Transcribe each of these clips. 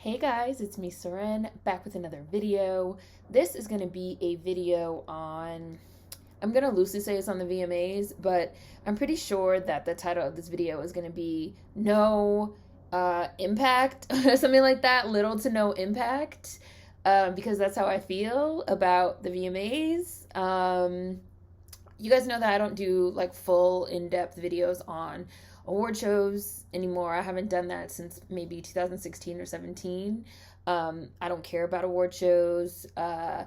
Hey guys, it's me, Seren, back with another video. This is going to be a video on, I'm going to loosely say it's on the VMAs, but I'm pretty sure that the title of this video is going to be No Impact, something like that, little to no impact, because that's how I feel about the VMAs. You guys know that I don't do like full in-depth videos on award shows anymore. I haven't done that since maybe 2016 or 17. I don't care about award shows. I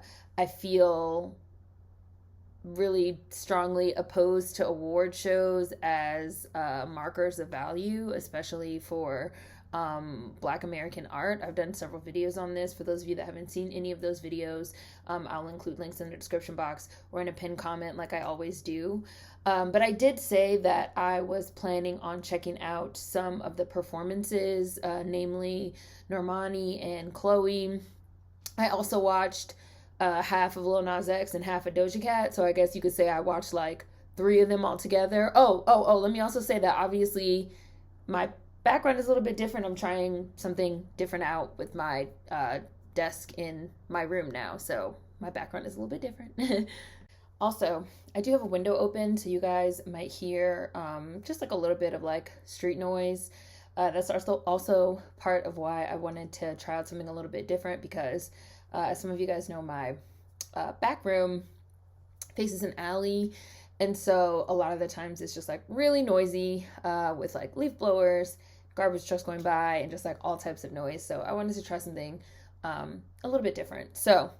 feel really strongly opposed to award shows as markers of value, especially for Black American art. I've done several videos on this. For those of you that haven't seen any of those videos, I'll include links in the description box or in a pinned comment like I always do. But I did say that I was planning on checking out some of the performances, namely Normani and Chloe. I also watched half of Lil Nas X and half of Dojika, so I guess you could say I watched like three of them all together. Let me also say that obviously my background is a little bit different. I'm trying something different out with my desk in my room now, so my background is a little bit different. Also, I do have a window open, so you guys might hear just like a little bit of like street noise. That's also part of why I wanted to try out something a little bit different because as some of you guys know, my back room faces an alley. And so a lot of the times it's just like really noisy with like leaf blowers, garbage trucks going by, and just like all types of noise. So I wanted to try something a little bit different. So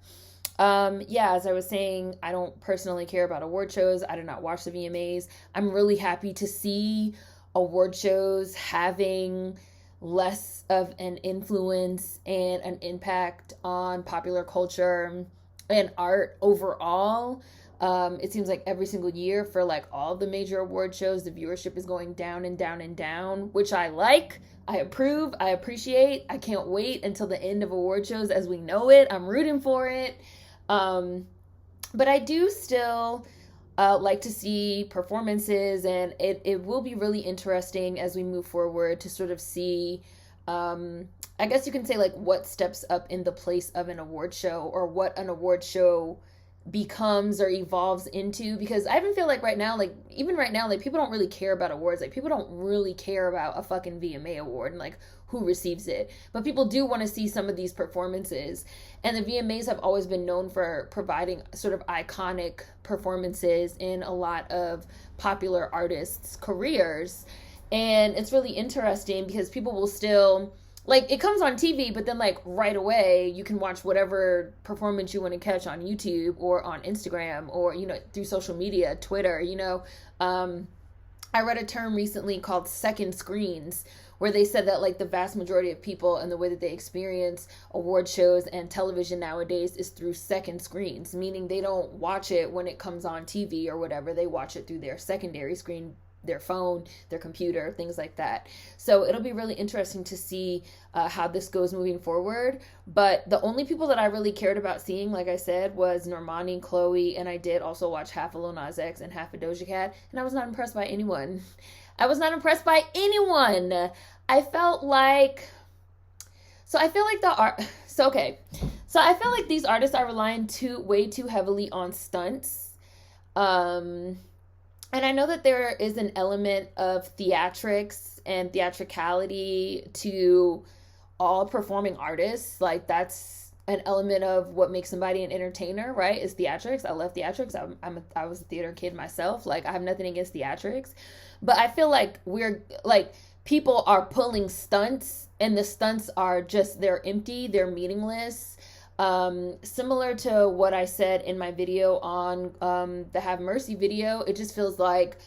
as I was saying, I don't personally care about award shows. I do not watch the VMAs. I'm really happy to see award shows having less of an influence and an impact on popular culture and art overall. It seems like every single year for like all the major award shows, the viewership is going down and down and down, which I like, I approve, I appreciate. I can't wait until the end of award shows as we know it. I'm rooting for it. But I do still like to see performances, and it will be really interesting as we move forward to sort of see, I guess you can say like what steps up in the place of an award show or what an award show becomes or evolves into, because I even feel like right now, like even right now, like people don't really care about awards. Like people don't really care about a fucking VMA award and like who receives it, but people do want to see some of these performances. And the VMAs have always been known for providing sort of iconic performances in a lot of popular artists' careers. And it's really interesting because people will still, like, it comes on TV, but then like right away you can watch whatever performance you want to catch on YouTube or on Instagram or, you know, through social media, Twitter, you know. I read a term recently called second screens, where they said that like the vast majority of people and the way that they experience award shows and television nowadays is through second screens, meaning they don't watch it when it comes on TV or whatever. They watch it through their secondary screen, their phone, their computer, things like that. So it'll be really interesting to see how this goes moving forward. But the only people that I really cared about seeing, like I said, was Normani, Chloe, and I did also watch half of Lil Nas X and half of Doja Cat, and I was not impressed by anyone. I was not impressed by anyone. I felt like, so I feel like the art, so okay. So I feel like these artists are relying way too heavily on stunts. And I know that there is an element of theatrics and theatricality to all performing artists. Like that's an element of what makes somebody an entertainer, right? Is theatrics. I love theatrics. I was a theater kid myself. Like I have nothing against theatrics, but I feel like we're like people are pulling stunts, and the stunts are just, they're empty, they're meaningless. Similar to what I said in my video on the Have Mercy video, it just feels like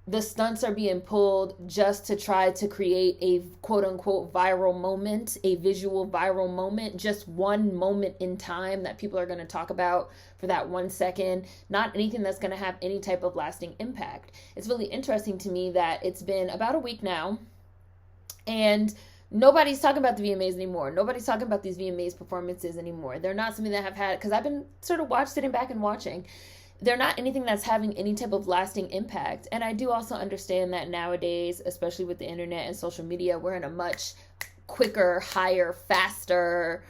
the stunts are being pulled just to try to create a quote unquote viral moment, a visual viral moment, just one moment in time that people are going to talk about for that 1 second, not anything that's going to have any type of lasting impact. It's really interesting to me that it's been about a week now, and nobody's talking about the VMAs anymore. Nobody's talking about these VMAs performances anymore. They're not something that I've had, because I've been sort of sitting back and watching. They're not anything that's having any type of lasting impact. And I do also understand that nowadays, especially with the internet and social media, we're in a much quicker, higher, faster,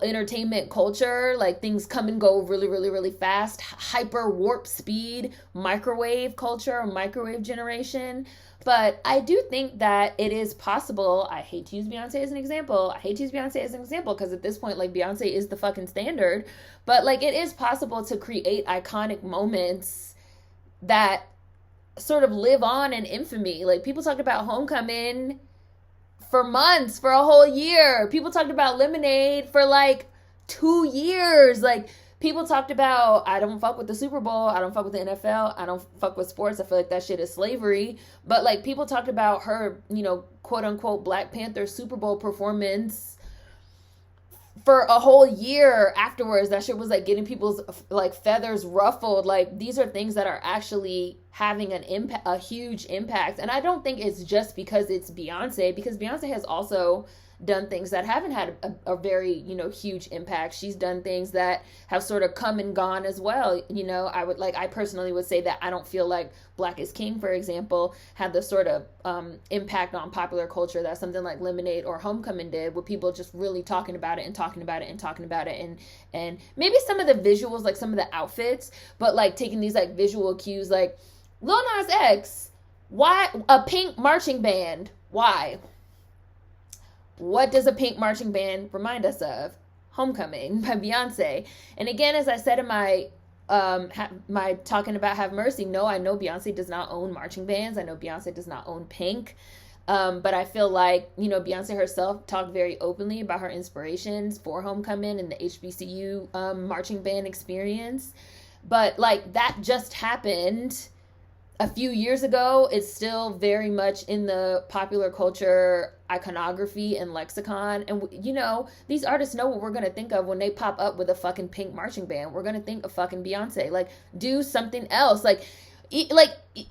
entertainment culture. Like, things come and go really, really, really fast. Hyper warp speed, microwave culture, or microwave generation. But I do think that it is possible. I hate to use Beyonce as an example. Because at this point, like, Beyonce is the fucking standard. But, like, it is possible to create iconic moments that sort of live on in infamy. Like, people talked about Homecoming for months, for a whole year. People talked about Lemonade for like 2 years. Like, people talked about, I don't fuck with the Super Bowl, I don't fuck with the NFL, I don't fuck with sports, I feel like that shit is slavery. But like, people talked about her, you know, quote unquote Black Panther Super Bowl performance for a whole year afterwards. That shit was like getting people's like feathers ruffled. Like, these are things that are actually having an impact, a huge impact. And I don't think it's just because it's Beyonce, because Beyonce has also done things that haven't had a very, you know, huge impact. She's done things that have sort of come and gone as well. You know, I personally would say that I don't feel like Black is King, for example, had the sort of impact on popular culture that something like Lemonade or Homecoming did, with people just really talking about it and maybe some of the visuals, like some of the outfits, but like taking these like visual cues, like Lil Nas X, why a pink marching band? Why? What does a pink marching band remind us of? Homecoming by Beyonce. And again, as I said in my my talking about Have Mercy, no, I know Beyonce does not own marching bands. I know Beyonce does not own Pink. But I feel like, you know, Beyonce herself talked very openly about her inspirations for Homecoming and the HBCU marching band experience. But like, that just happened a few years ago. It's still very much in the popular culture iconography and lexicon. And, you know, these artists know what we're going to think of when they pop up with a fucking pink marching band. We're going to think of fucking Beyonce. Like, do something else. Like,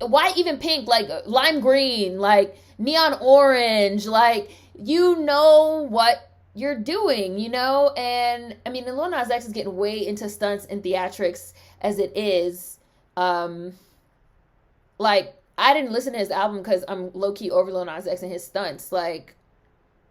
why even pink? Like, lime green, like neon orange, like, you know what you're doing, you know? And I mean, Lil Nas X is getting way into stunts and theatrics as it is. Like, I didn't listen to his album because I'm low-key over Lil Nas X and his stunts. Like,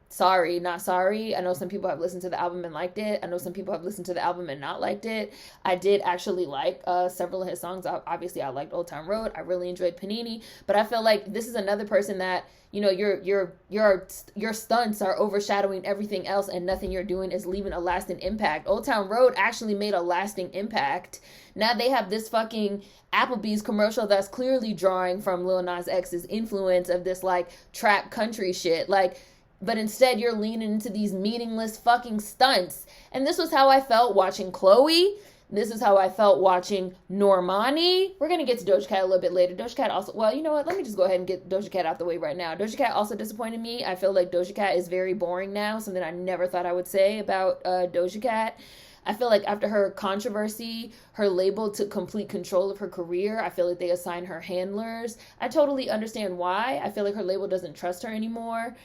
sorry, not sorry. I know some people have listened to the album and liked it. I know some people have listened to the album and not liked it. I did actually like several of his songs. Obviously, I liked Old Town Road. I really enjoyed Panini. But I feel like this is another person that, you know, your stunts are overshadowing everything else, and nothing you're doing is leaving a lasting impact. Old Town Road actually made a lasting impact. Now they have this fucking Applebee's commercial that's clearly drawing from Lil Nas X's influence of this like trap country shit. Like, but instead you're leaning into these meaningless fucking stunts. And this was how I felt watching Chloe. This is how I felt watching Normani. We're going to get to Doja Cat a little bit later. Doja Cat also, well, you know what? Let me just go ahead and get Doja Cat out the way right now. Doja Cat also disappointed me. I feel like Doja Cat is very boring now, something I never thought I would say about Doja Cat. I feel like after her controversy, her label took complete control of her career. I feel like they assigned her handlers. I totally understand why. I feel like her label doesn't trust her anymore.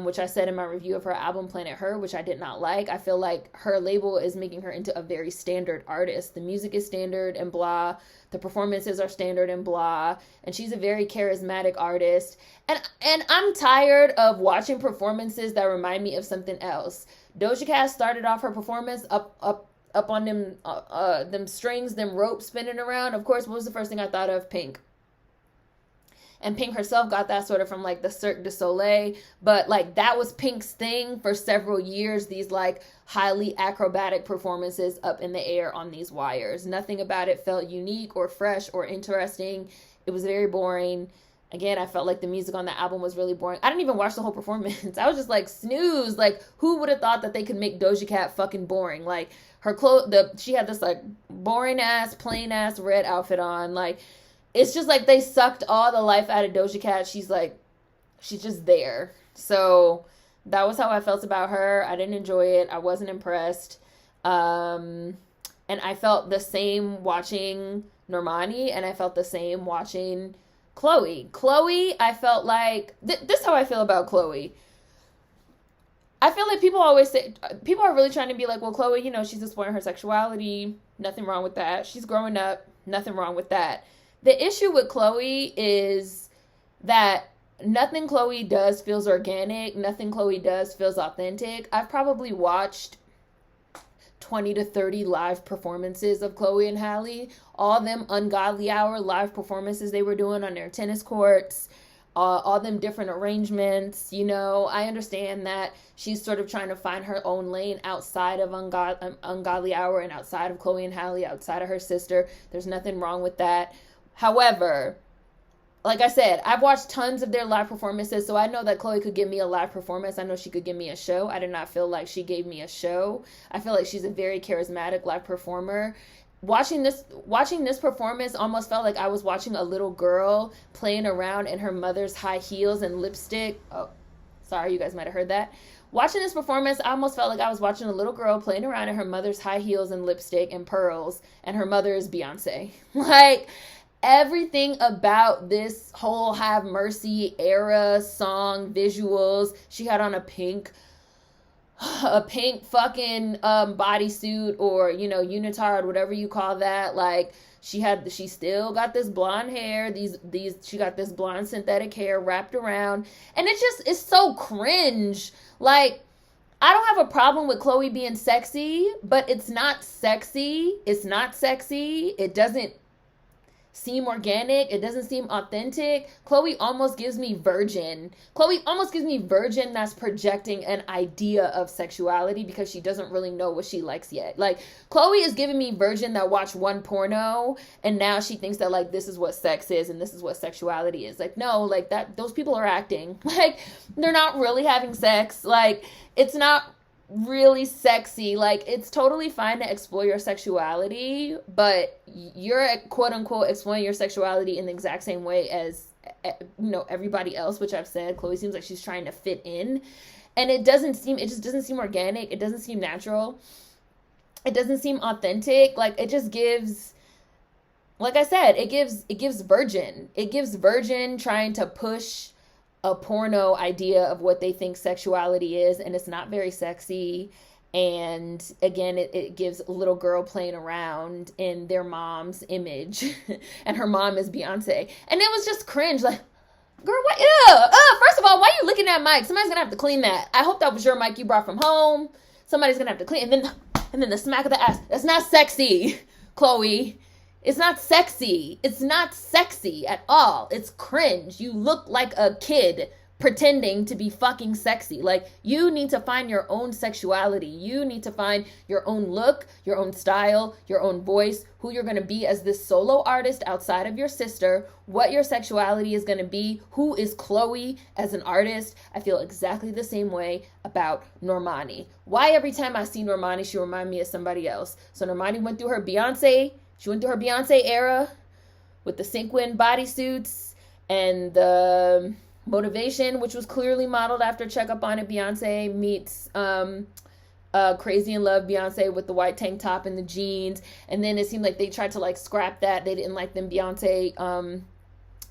Which I said in my review of her album Planet Her, which I did not like. I feel like her label is making her into a very standard artist. The music is standard and blah. The performances are standard and blah. And she's a very charismatic artist. And I'm tired of watching performances that remind me of something else. Doja Cat started off her performance up on them strings, them ropes spinning around. Of course, what was the first thing I thought of? Pink. And Pink herself got that sort of from like the Cirque du Soleil. But like, that was Pink's thing for several years. These like highly acrobatic performances up in the air on these wires. Nothing about it felt unique or fresh or interesting. It was very boring. Again, I felt like the music on the album was really boring. I didn't even watch the whole performance. I was just like, snooze. Like, who would have thought that they could make Doja Cat fucking boring? Like, her she had this like boring ass, plain ass red outfit on. Like, it's just like they sucked all the life out of Doja Cat. She's just there. So that was how I felt about her. I didn't enjoy it. I wasn't impressed. And I felt the same watching Normani, and I felt the same watching Chloe. I felt like, this is how I feel about Chloe. I feel like people always say, people are really trying to be like, well, Chloe, you know, she's exploring her sexuality. Nothing wrong with that. She's growing up. Nothing wrong with that. The issue with Chloe is that nothing Chloe does feels organic. Nothing Chloe does feels authentic. I've probably watched 20 to 30 live performances of Chloe and Halle. All them Ungodly Hour live performances they were doing on their tennis courts. All them different arrangements. You know, I understand that she's sort of trying to find her own lane outside of Ungodly Hour and outside of Chloe and Halle, outside of her sister. There's nothing wrong with that. However, like I said, I've watched tons of their live performances, so I know that Chloe could give me a live performance. I know she could give me a show. I did not feel like she gave me a show. I feel like she's a very charismatic live performer. Watching this performance almost felt like I was watching a little girl playing around in her mother's high heels and lipstick. Oh, sorry, you guys might have heard that. Watching this performance, I almost felt like I was watching a little girl playing around in her mother's high heels and lipstick and pearls, and her mother is Beyonce. Like, everything about this whole Have Mercy era song, visuals, she had on a pink fucking bodysuit, or, you know, unitard, whatever you call that. Like, she still got this blonde hair, she got this blonde synthetic hair wrapped around, and it's so cringe. Like, I don't have a problem with Chloe being sexy, but it's not sexy. It doesn't seem organic. It doesn't seem authentic. Chloe almost gives me virgin that's projecting an idea of sexuality because she doesn't really know what she likes yet. Like, Chloe is giving me virgin that watched one porno and now she thinks that, like, this is what sex is and this is what sexuality is. Like, no, like, that those people are acting. Like, they're not really having sex. Like, it's not really sexy. Like, it's totally fine to explore your sexuality, but you're quote unquote exploring your sexuality in the exact same way as, you know, everybody else, which I've said. Chloe seems like she's trying to fit in, and it just doesn't seem organic. It doesn't seem natural. It doesn't seem authentic. Like, it just gives, like I said, it gives virgin trying to push a porno idea of what they think sexuality is, and it's not very sexy. And again, it gives a little girl playing around in their mom's image and her mom is Beyonce, and it was just cringe. Like, girl, what? First of all, why are you looking at Mike? Somebody's gonna have to clean that. I hope that was your mic you brought from home. Somebody's gonna have to clean. And then the smack of the ass. That's not sexy, Chloe. It's not sexy. It's not sexy at all. It's cringe. You look like a kid pretending to be fucking sexy. Like, you need to find your own sexuality. You need to find your own look, your own style, your own voice, who you're going to be as this solo artist outside of your sister, what your sexuality is going to be, who is Chloe as an artist. I feel exactly the same way about Normani. Why every time I see Normani, she reminds me of somebody else? So Normani went through her Beyonce era with the sequin bodysuits and the Motivation, which was clearly modeled after Check Up On It Beyonce meets Crazy in Love Beyonce with the white tank top and the jeans. And then it seemed like they tried to, like, scrap that. They didn't like them Beyonce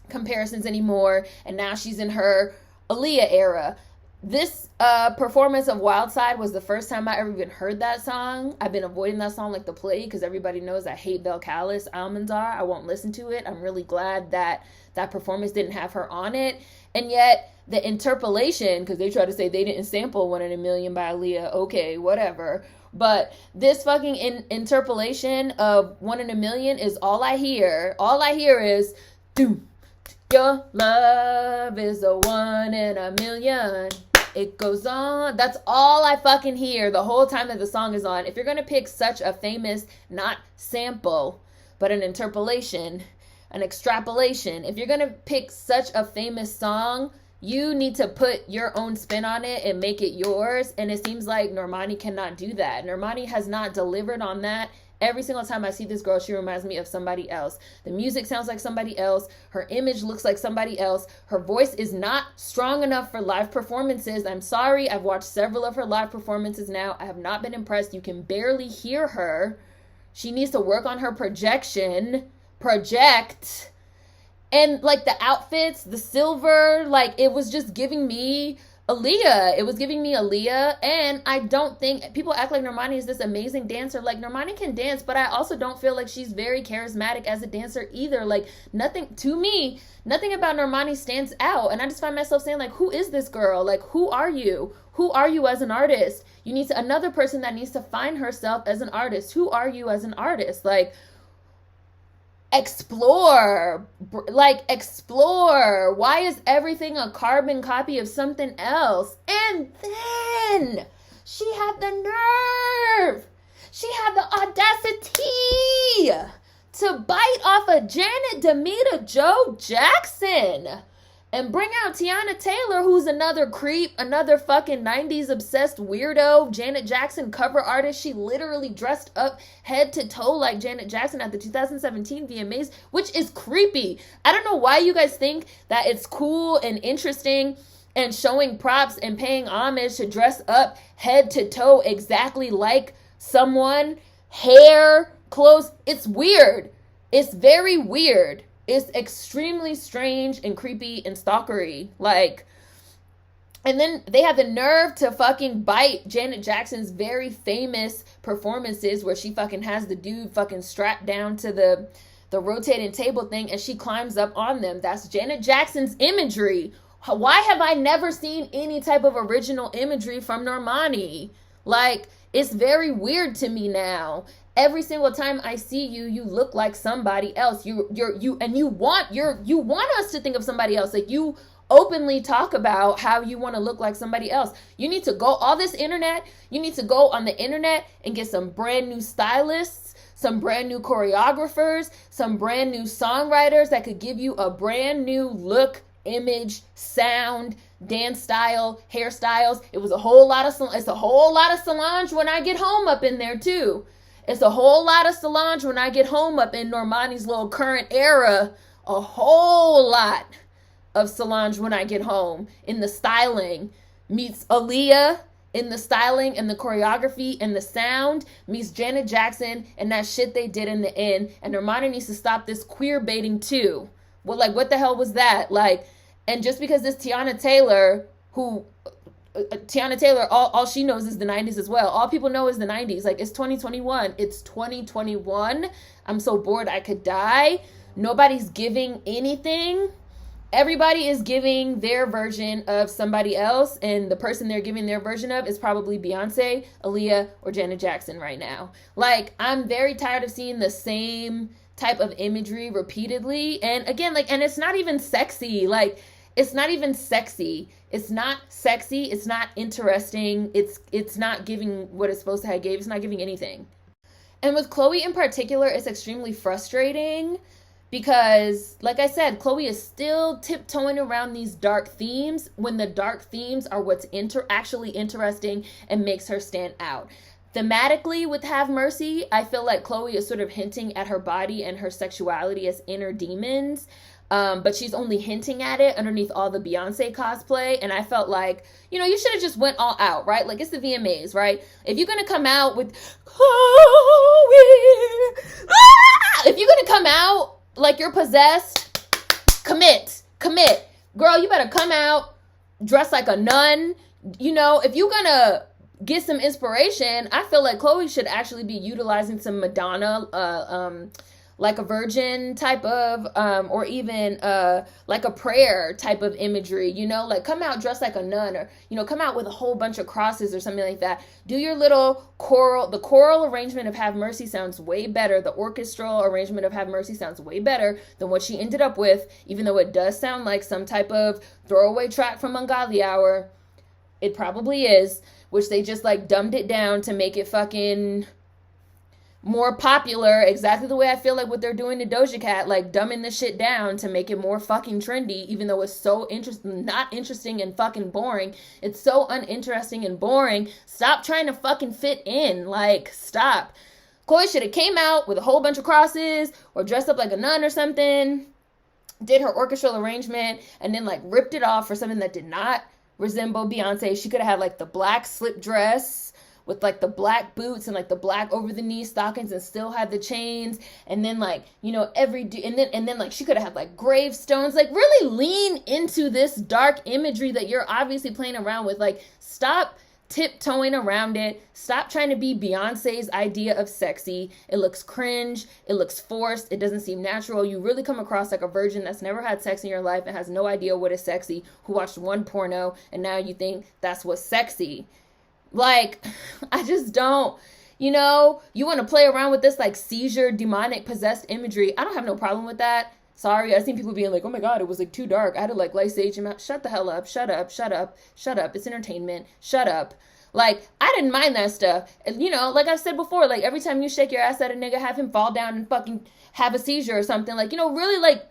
comparisons anymore. And now she's in her Aaliyah era. This performance of Wild Side was the first time I ever even heard that song. I've been avoiding that song like the plague because everybody knows I hate Bel Callis, Almanzar. I won't listen to it. I'm really glad that that performance didn't have her on it. And yet the interpolation, because they try to say they didn't sample 1 in a Million by Aaliyah. Okay, whatever. But this fucking interpolation of 1 in a Million is all I hear. All I hear is, doom. Your love is a 1 in a million. It goes on. That's all I fucking hear the whole time that the song is on. If you're going to pick such a famous, not sample, but an interpolation, an extrapolation, if you're going to pick such a famous song, you need to put your own spin on it and make it yours. And it seems like Normani cannot do that. Normani has not delivered on that. Every single time I see this girl, she reminds me of somebody else. The music sounds like somebody else. Her image looks like somebody else. Her voice is not strong enough for live performances. I'm sorry. I've watched several of her live performances now. I have not been impressed. You can barely hear her. She needs to work on her projection. And, like, the outfits, the silver, like, it was just giving me Aaliyah. It was giving me Aaliyah, and I don't think people act like Normani is this amazing dancer. Like, Normani can dance, but I also don't feel like she's very charismatic as a dancer either. Like, nothing to me, nothing about Normani stands out, and I just find myself saying, like, who is this girl? Like, who are you? Who are you as an artist? You need to, another person that needs to find herself as an artist. Who are you as an artist? Like, explore. Why is everything a carbon copy of something else? And then she had the nerve, she had the audacity to bite off of Janet Demita Joe Jackson and bring out Tiana Taylor, who's another creep, another fucking 90s obsessed weirdo, Janet Jackson cover artist. She literally dressed up head to toe like Janet Jackson at the 2017 VMAs, which is creepy. I don't know why you guys think that it's cool and interesting and showing props and paying homage to dress up head to toe exactly like someone, hair, clothes. It's weird. It's very weird. It's extremely strange and creepy and stalkery. Like, and then they have the nerve to fucking bite Janet Jackson's very famous performances where she fucking has the dude fucking strapped down to the rotating table thing and she climbs up on them. That's Janet Jackson's imagery. Why have I never seen any type of original imagery from Normani? Like, it's very weird to me now. Every single time I see you, you look like somebody else. You want us to think of somebody else. Like, you openly talk about how you want to look like somebody else. You need to go all this internet. You need to go on the internet and get some brand new stylists, some brand new choreographers, some brand new songwriters that could give you a brand new look, image, sound, dance style, hairstyles. It's a whole lot of Solange when I get home up in there too. It's a whole lot of Solange when I get home up in Normani's little current era. A whole lot of Solange when I get home in the styling. Meets Aaliyah in the styling and the choreography and the sound. Meets Janet Jackson and that shit they did in the end. And Normani needs to stop this queer baiting too. Well, like, what the hell was that? Like, and just because this Tiana Taylor, all she knows is the 90s as well. All people know is the 90s. Like, it's 2021. It's 2021. I'm so bored I could die. Nobody's giving anything. Everybody is giving their version of somebody else, and the person they're giving their version of is probably Beyonce, Aaliyah, or Janet Jackson right now. Like, I'm very tired of seeing the same type of imagery repeatedly. And again, like, and it's not even sexy. Like, it's not even sexy. It's not sexy. It's not interesting. It's not giving what it's supposed to have gave. It's not giving anything. And with Chloe in particular, it's extremely frustrating because, like I said, Chloe is still tiptoeing around these dark themes when the dark themes are what's actually interesting and makes her stand out. Thematically with Have Mercy, I feel like Chloe is sort of hinting at her body and her sexuality as inner demons. But she's only hinting at it underneath all the Beyonce cosplay. And I felt like, you know, you should have just went all out, right? Like, it's the VMAs, right? If you're going to come out with Chloe, if you're going to come out like you're possessed, commit. Girl, you better come out dressed like a nun. You know, if you're going to get some inspiration, I feel like Chloe should actually be utilizing some Madonna, like a virgin type of, or even like a prayer type of imagery, you know, like come out dressed like a nun, or, you know, come out with a whole bunch of crosses or something like that. Do your little choral, the choral arrangement of Have Mercy sounds way better. The orchestral arrangement of Have Mercy sounds way better than what she ended up with, even though it does sound like some type of throwaway track from Ungodly Hour. It probably is, which they just like dumbed it down to make it fucking more popular, exactly the way I feel like what they're doing to Dojika, like dumbing the shit down to make it more fucking trendy, even though it's so not interesting and fucking boring. It's so uninteresting and boring. Stop trying to fucking fit in. Like, stop. Chloe should have came out with a whole bunch of crosses or dressed up like a nun or something, did her orchestral arrangement, and then like ripped it off for something that did not resemble Beyonce. She could have had like the black slip dress with like the black boots and like the black over the knee stockings and still had the chains, and then like, you know, and then like she could have had like gravestones. Like, really lean into this dark imagery that you're obviously playing around with. Like, stop tiptoeing around it. Stop trying to be Beyonce's idea of sexy. It looks cringe. It looks forced. It doesn't seem natural. You really come across like a virgin that's never had sex in your life and has no idea what is sexy, who watched one porno and now you think that's what's sexy. Like, I just don't, you know, you want to play around with this like seizure, demonic, possessed imagery. I don't have no problem with that. Sorry, I've seen people being like, oh my God, it was like too dark. I had to like light stage him out. Shut the hell up. Shut up. Shut up. Shut up. It's entertainment. Shut up. Like, I didn't mind that stuff. You know, like I've said before, like every time you shake your ass at a nigga, have him fall down and fucking have a seizure or something. Like, you know, really like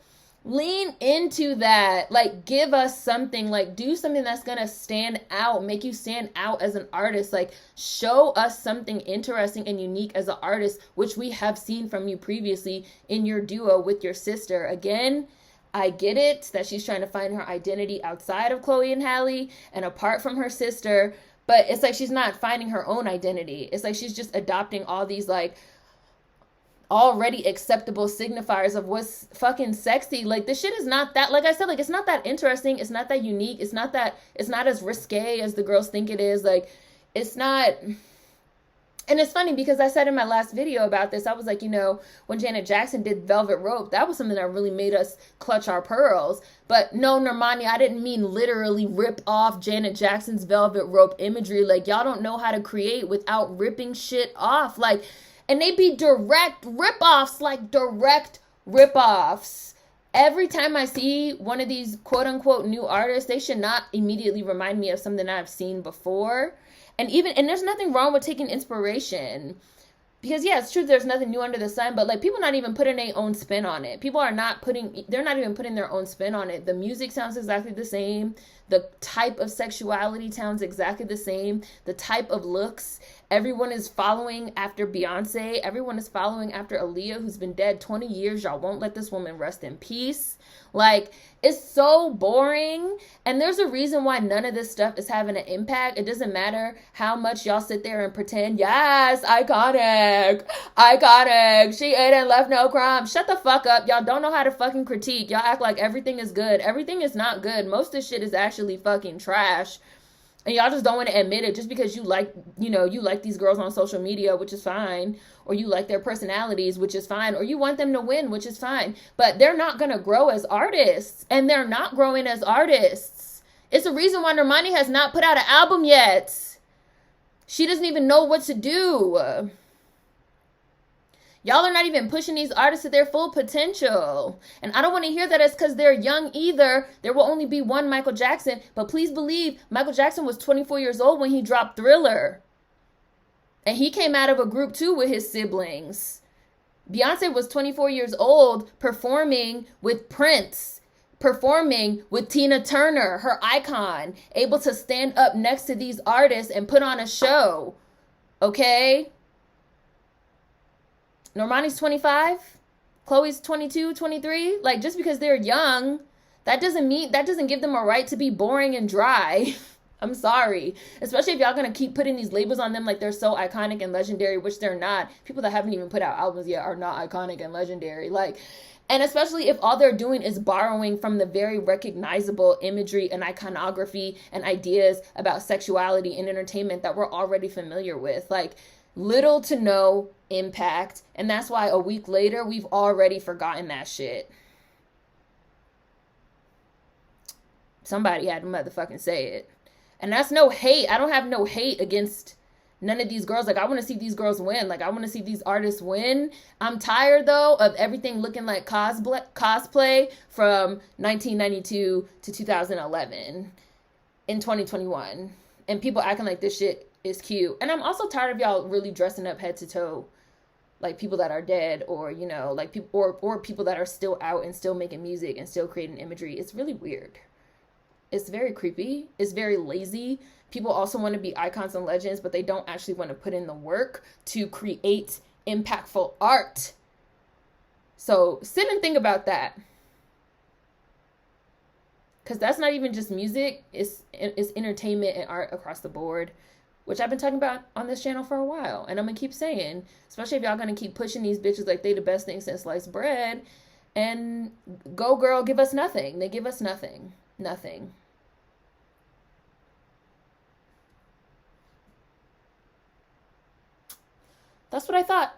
lean into that. Like, give us something. Like, do something that's gonna stand out, make you stand out as an artist. Like, show us something interesting and unique as an artist, which we have seen from you previously in your duo with your sister. Again, I get it that she's trying to find her identity outside of Chloe and Halle and apart from her sister, but it's like she's not finding her own identity. It's like she's just adopting all these like already acceptable signifiers of what's fucking sexy. Like, this shit is not that, like I said, like, it's not that interesting. It's not that unique. It's not as risque as the girls think it is. Like, it's not. And it's funny because I said in my last video about this, I was like, you know, when Janet Jackson did Velvet Rope, that was something that really made us clutch our pearls. But no, Normani, I didn't mean literally rip off Janet Jackson's Velvet Rope imagery. Like, y'all don't know how to create without ripping shit off. Like, and they be direct rip-offs, like direct rip-offs. Every time I see one of these quote-unquote new artists, they should not immediately remind me of something I've seen before. And there's nothing wrong with taking inspiration. Because, yeah, it's true, there's nothing new under the sun, but, like, people not even putting their own spin on it. They're not even putting their own spin on it. The music sounds exactly the same. The type of sexuality sounds exactly the same. The type of looks. Everyone is following after Beyonce. Everyone is following after Aaliyah, who's been dead 20 years. Y'all won't let this woman rest in peace. Like, it's so boring. And there's a reason why none of this stuff is having an impact. It doesn't matter how much y'all sit there and pretend, yes, iconic, she ate and left no crumbs. Shut the fuck up. Y'all don't know how to fucking critique. Y'all act like everything is good. Everything is not good. Most of this shit is actually fucking trash. And y'all just don't want to admit it just because you like these girls on social media, which is fine. Or you like their personalities, which is fine. Or you want them to win, which is fine. But they're not going to grow as artists. And they're not growing as artists. It's the reason why Normani has not put out an album yet. She doesn't even know what to do. Y'all are not even pushing these artists to their full potential. And I don't want to hear that it's because they're young either. There will only be one Michael Jackson. But please believe Michael Jackson was 24 years old when he dropped Thriller. And he came out of a group too with his siblings. Beyonce was 24 years old performing with Prince. Performing with Tina Turner, her icon. Able to stand up next to these artists and put on a show. Okay? Normani's 25, Chloe's 22, 23. Like, just because they're young, that doesn't give them a right to be boring and dry. I'm sorry. Especially if y'all gonna keep putting these labels on them like they're so iconic and legendary, which they're not. People that haven't even put out albums yet are not iconic and legendary. Like, and especially if all they're doing is borrowing from the very recognizable imagery and iconography and ideas about sexuality and entertainment that we're already familiar with. Like, little to no impact, and that's why a week later we've already forgotten that shit. Somebody had to motherfucking say it. And that's no hate. I don't have no hate against none of these girls. Like, I want to see these girls win. Like, I want to see these artists win. I'm tired though of everything looking like cosplay from 1992 to 2011 in 2021, and people acting like this shit is cute. And I'm also tired of y'all really dressing up head to toe like people that are dead, or, you know, like people or people that are still out and still making music and still creating imagery. It's really weird. It's very creepy. It's very lazy. People also want to be icons and legends, but they don't actually want to put in the work to create impactful art. So sit and think about that. Because that's not even just music. It's entertainment and art across the board. which I've been talking about on this channel for a while. And I'm going to keep saying, especially if y'all going to keep pushing these bitches like they the best thing since sliced bread. And Go Girl give us nothing. They give us nothing. Nothing. That's what I thought.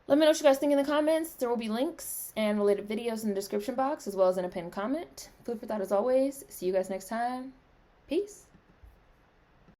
Let me know what you guys think in the comments. There will be links and related videos in the description box, as well as in a pinned comment. Food for thought as always. See you guys next time. Peace.